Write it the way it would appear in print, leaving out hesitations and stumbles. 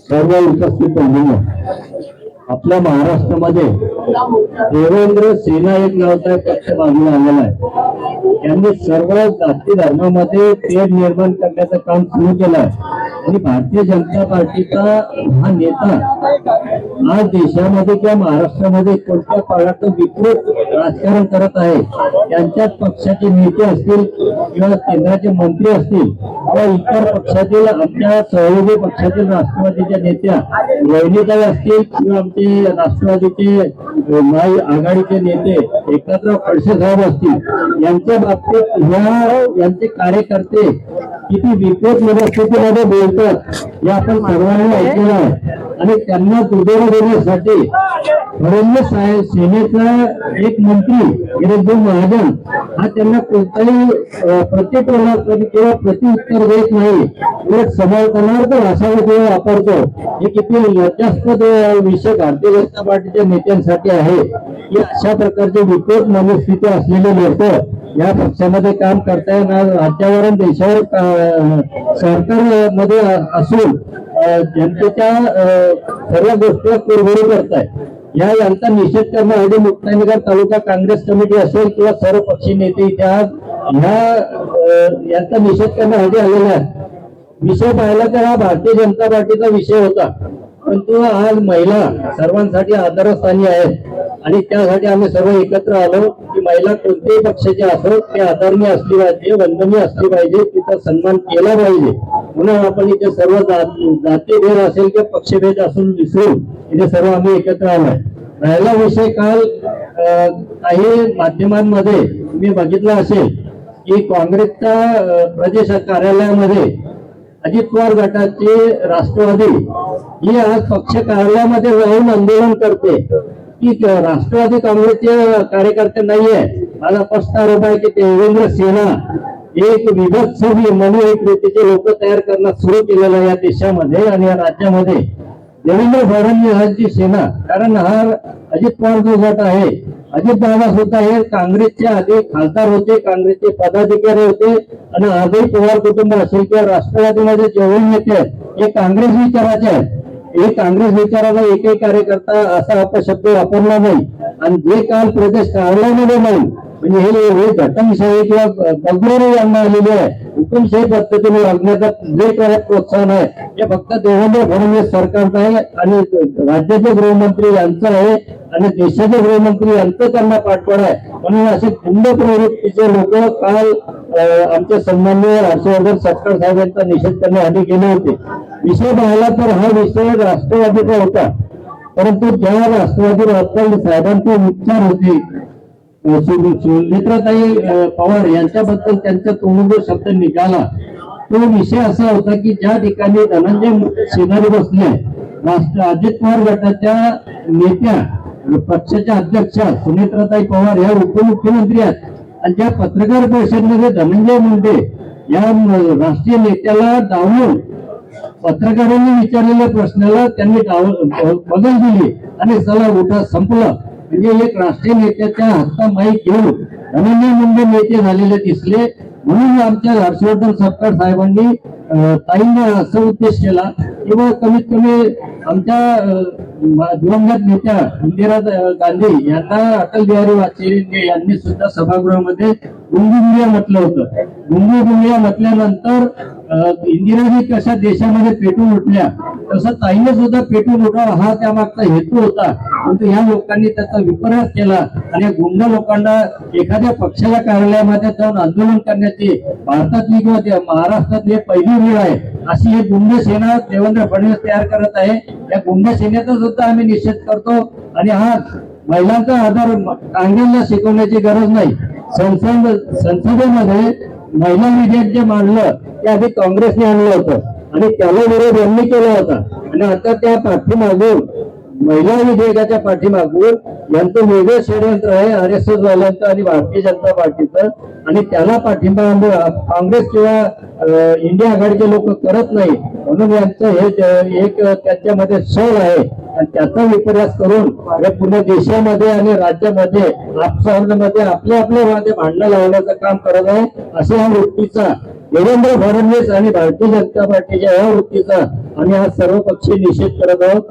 सर्व उपस्थित बंधूंनो, आपल्या महाराष्ट्रामध्ये देवेंद्र सेना एक नावाचा पक्ष बाजूला आलेला आहे। त्यांनी सर्व जाती धर्मामध्ये तेढ निर्माण करण्याचं काम सुरू केलं आहे आणि भारतीय जनता पार्टीचा हा नेता आज देशामध्ये किंवा महाराष्ट्रामध्ये कोणत्या प्रकारचं विकृत राजकारण करत आहे। त्यांच्याच पक्षाचे नेते असतील किंवा केंद्राचे मंत्री असतील किंवा इतर पक्षातील आमच्या सहयोगी पक्षातील राष्ट्रवादीच्या नेत्या वहिनीताई असतील किंवा आमचे राष्ट्रवादीचे आघाडीचे नेते एकनाथराव खडसे साहेब असतील, यांच्या बाबतीत यांचे कार्यकर्ते किती विकृत मनस्थितीमध्ये बोलतात हे आपण सर्वांनी ऐकलेलं आहे आणि त्यांना दुजोरा देण्यासाठी फडणवीस सेनेचा एक मंत्री गिरीश महाजन हा त्यांना कोणताही प्रतिक्रिया किंवा प्रत्युत्तर देत नाही, उलट समर्थनार्थ भाषामध्ये वापरतो। हे किती लज्जास्पद विषय भारतीय जनता पार्टीच्या नेत्यांसाठी आहे की अशा प्रकारचे विकृत मनस्थिती असलेले लोक या पक्षामध्ये काम करताय ना, राज्यावर आणि देशावर सरकारमध्ये असून जनतेच्या सर्व गोष्टी कुरघोडी करताय। यांचा निषेध करण्यासाठी मुक्ताईनगर तालुका काँग्रेस कमिटी असेल किंवा सर्व पक्षी नेते यांचा निषेध करण्यासाठी आलेला आहे। विषय पाहिला तर हा भारतीय जनता पार्टीचा विषय होता, परंतु आज महिला सर्वांसाठी आदरस्थानी आहेत आणि त्यासाठी आम्ही सर्व एकत्र आलो की महिला कोणत्याही पक्षाची असो ते आदरणीय असली पाहिजे, वंदनीय असली पाहिजे, तिचा सन्मान केला पाहिजे। म्हणून आपण इथे सर्व जातीभेद असेल किंवा पक्षभेद असून विसरून इथे सर्व आम्ही एकत्र आलोय। राहिला विषय काल काही माध्यमांमध्ये मी बघितलं असेल की काँग्रेसच्या प्रदेश कार्यालयामध्ये अजित पवार गटाचे राष्ट्रवादी ही आज पक्ष कार्यालयामध्ये राहून आंदोलन करते की राष्ट्रवादी काँग्रेसचे कार्यकर्ते नाहीये। माझा स्पष्ट आरोप आहे की देवेंद्र सेना एक विभत्स मनोविकृतीचे लोक तयार करणं सुरू केलेलं आहे या देशामध्ये आणि या राज्यामध्ये। देवेंद्र फडणवीसांची सेना, कारण हा अजित पवार जो गट आहे, अजित दादा सुद्धा हे काँग्रेसचे आधी खासदार होते, काँग्रेसचे पदाधिकारी होते आणि आजही पवार कुटुंब असेल किंवा राष्ट्रवादीमध्ये जेवढे नेते हे काँग्रेस विचाराचे आहेत। हे काँग्रेस विचाराला एकही कार्यकर्ता असा अपशब्द वापरला नाही आणि जे काल प्रदेश कार्यालयामध्ये नाही म्हणजे हे घटनशाही किंवा बगलोरी यांना आलेले आहे, हुकुमशाही पद्धतीने वागण्याचा जे काही प्रोत्साहन आहे हे फक्त देवेंद्र फडणवीस सरकारचं आहे आणि राज्याचे गृहमंत्री यांचं आहे आणि देशाचे गृहमंत्री यांचं त्यांना पाठबळ आहे। म्हणून असे गुंड प्रवृत्तीचे लोक काल आमच्या सन्माननीय हर्षवर्धन सपकाळ साहेब यांचा निषेध करण्यासाठी गेले होते। विषय पाहिला तर हा विषय राष्ट्रवादीचा होता, परंतु ज्या राष्ट्रवादी साहेबांचे विचार होते सुमित्राताई पवार यांच्याबद्दल त्यांचा तोंडून जो शब्द निघाला तो विषय असा होता की ज्या ठिकाणी धनंजय शेजारी बसले अजित पवार गटाच्या नेत्या पक्षाच्या अध्यक्षा सुमित्राताई पवार या उपमुख्यमंत्री आहेत आणि ज्या पत्रकार परिषदेमध्ये धनंजय मुंडे या राष्ट्रीय नेत्याला डावलून पत्रकारांनी विचारलेल्या प्रश्नाला त्यांनी बदल दिली आणि चला उठा संपलं। म्हणजे एक राष्ट्रीय नेत्याच्या हातात माईक घेऊन धनंजय मुंडे नेते झालेले दिसले। म्हणून आमच्या हर्षवर्धन सपकाळ साहेबांनी ताईंना असा उद्देश केला किंवा कमीत कमी आमच्या दिवंगत नेत्या इंदिरा गांधी यांना अटल बिहारी वाजपेयी यांनी सुद्धा सभागृहामध्ये गुंगुबिया म्हटलं होतं। गुंगुबिया म्हटल्यानंतर इंदिराजी कशा देशामध्ये पेटून उठल्या तसं ताईने सुद्धा पेटून उठावा हा त्यामागचा हेतू होता, परंतु या लोकांनी त्याचा विपर्यास केला आणि गुंड लोकांना एखाद्या पक्षाच्या कार्यालयामध्ये जाऊन आंदोलन करण्याची भारतातली किंवा महाराष्ट्रातली पहिली वेळ आहे। अशी ही गुंड सेना देवेंद्र फडणवीस तयार करत आहे। या गुंड सेनेचा सुद्धा आम्ही निषेध करतो आणि आज महिलांचा आधार काँग्रेसला शिकवण्याची गरज नाही। संसदेमध्ये महिला विधेयक जे मांडलं ते आधी काँग्रेसने आणलं होतं आणि त्याला विरोध यांनी केला होता आणि आता त्या पाठीमागून महिला विधेयकाच्या पाठीमागून यांचं वेगळं षडयंत्र आहे RSS वाल्यांचं आणि भारतीय जनता पार्टीचं आणि त्याला पाठिंबा काँग्रेस किंवा इंडिया आघाडीचे लोक करत नाही। म्हणून यांचं हे एक त्यांच्यामध्ये सल आहे आणि त्याचा विपर्यास करून पूर्ण देशामध्ये आणि राज्यामध्ये आपसामध्ये आपल्या मध्ये भांडणं लावण्याचं काम करत आहे। अशा या वृत्तीचा देवेंद्र फडणवीस आणि भारतीय जनता पार्टीच्या या वृत्तीचा आम्ही आज सर्वपक्षीय निषेध करत आहोत.